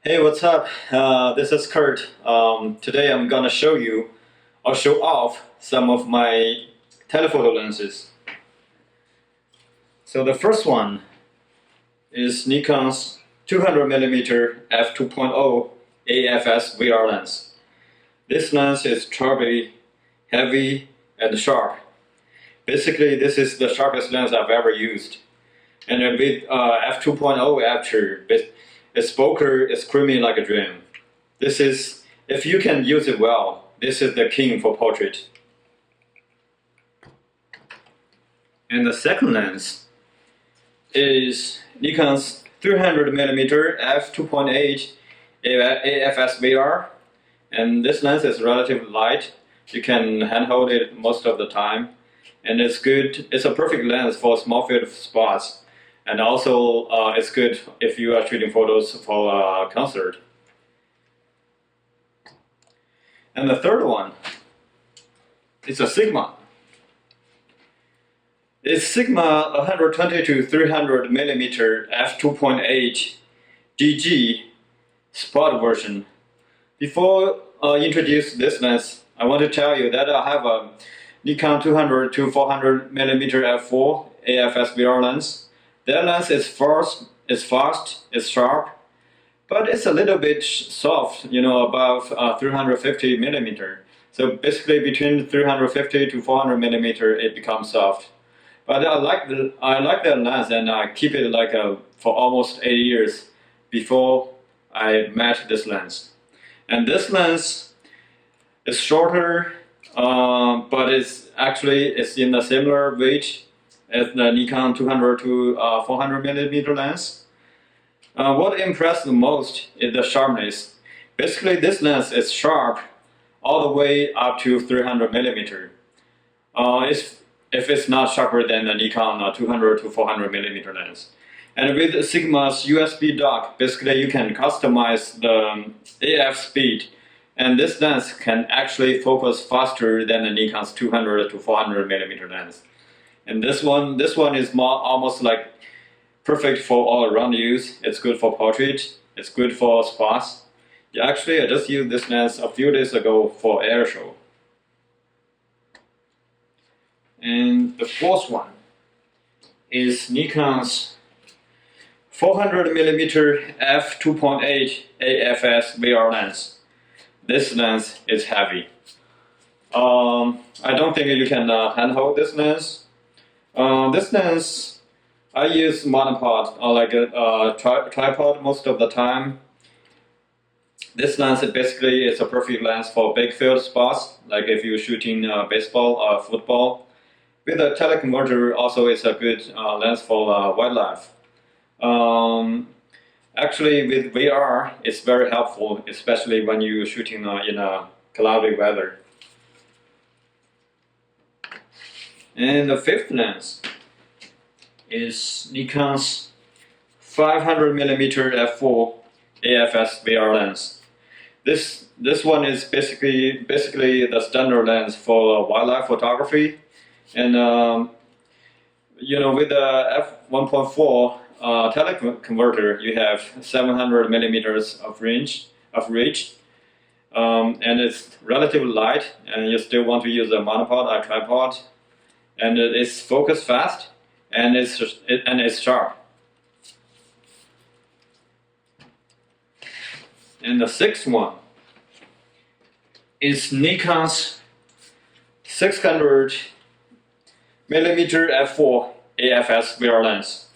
Hey, what's up? This is Kurt. Today I'm gonna show you or show off some of my telephoto lenses. So the first one is Nikon's 200mm f2.0 AFS VR lens. This lens is chubby, heavy, and sharp. Basically, this is the sharpest lens I've ever used. And with f2.0 aperture, its bokeh is creamy like a dream. This is, if you can use it well, this is the king for portrait. And the second lens is Nikon's 300mm f2.8 AFS VR. And this lens is relatively light. You can handhold it most of the time. And it's good. It's a perfect lens for small field spots. And also, it's good if you are shooting photos for a concert. And the third one is a Sigma. It's Sigma 120 to 300mm f2.8 DG spot version. Before I introduce this lens, I want to tell you that I have a Nikon 200 to 400mm f4 AFS VR lens. That lens is fast, it's sharp, but it's a little bit soft, above 350mm. So basically between 350 to 400mm it becomes soft. But I like that lens, and I keep it for almost 8 years before I met this lens. And this lens is shorter, but it's in a similar weight as the Nikon 200 to 400mm lens. What impressed the most is the sharpness. Basically, this lens is sharp all the way up to 300mm. If it's not sharper than the Nikon 200 to 400mm lens. And with Sigma's USB dock, basically you can customize the AF speed, and this lens can actually focus faster than the Nikon's 200 to 400mm lens. And this one is almost like perfect for all-around use. It's good for portrait. It's good for spots. Yeah, actually, I just used this lens a few days ago for air show. And the fourth one is Nikon's 400mm f2.8 AFS VR lens. This lens is heavy. I don't think you can handhold this lens. This lens, I use monopod like a tripod most of the time. This lens is a perfect lens for big field spots, like if you're shooting baseball or football. With a teleconverter, also it's a good lens for wildlife. Actually, with VR, it's very helpful, especially when you're shooting in a cloudy weather. And the fifth lens is Nikon's 500mm f4 AFS VR lens. This one is basically the standard lens for wildlife photography, and with the f1.4 teleconverter, you have 700mm of reach, and it's relatively light, and you still want to use a monopod or tripod, and it's focus fast, and it's sharp. And the sixth one is Nikon's 600mm f4 AFS VR lens,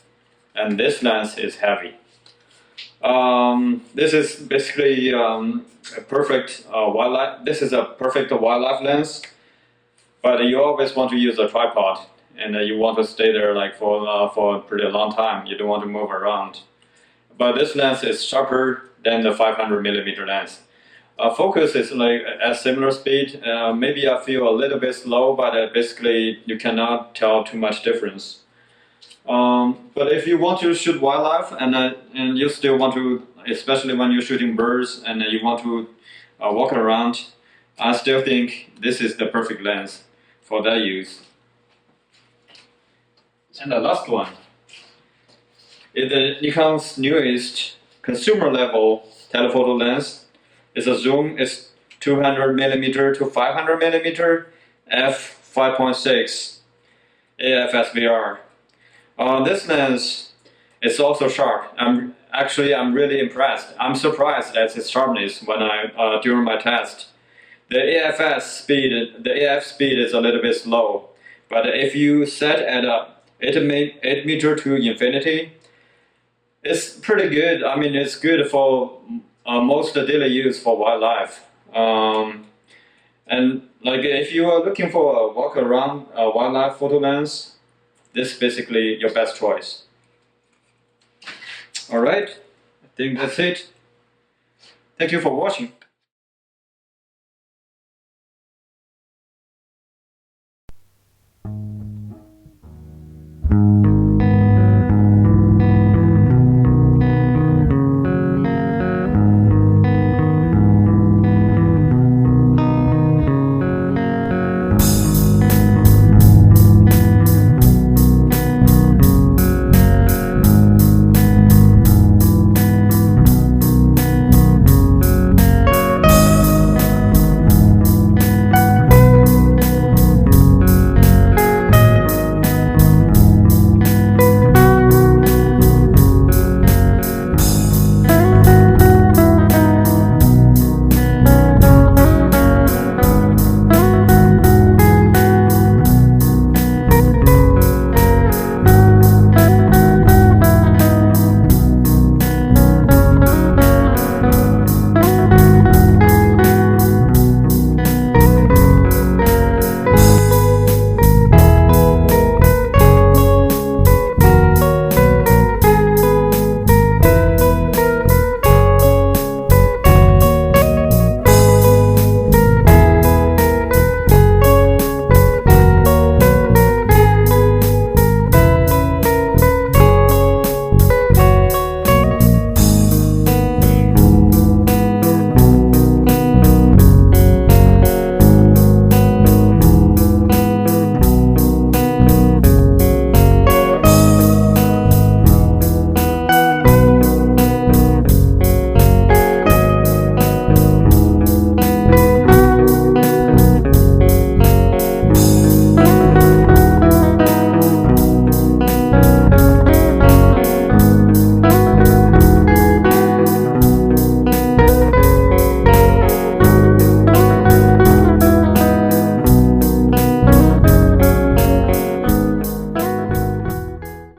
and this lens is heavy. This is basically a perfect wildlife. This is a perfect wildlife lens, but you always want to use a tripod, and you want to stay there for a pretty long time. You don't want to move around. But this lens is sharper than the 500mm lens. Focus is at similar speed. Maybe I feel a little bit slow, but basically you cannot tell too much difference. But if you want to shoot wildlife and you still want to, especially when you're shooting birds and you want to walk around, I still think this is the perfect lens for that use. And the last one is the Nikon's newest consumer level telephoto lens. Its zoom is 200mm to 500mm, f5.6 AF-SVR. This lens is also sharp. I'm really impressed. I'm surprised at its sharpness when during my test. The AF speed is a little bit slow, but if you set at 8 meter to infinity, it's pretty good. I mean, it's good for most daily use for wildlife. And like if you are looking for a walk around wildlife photo lens, this is basically your best choice. Alright, I think that's it. Thank you for watching.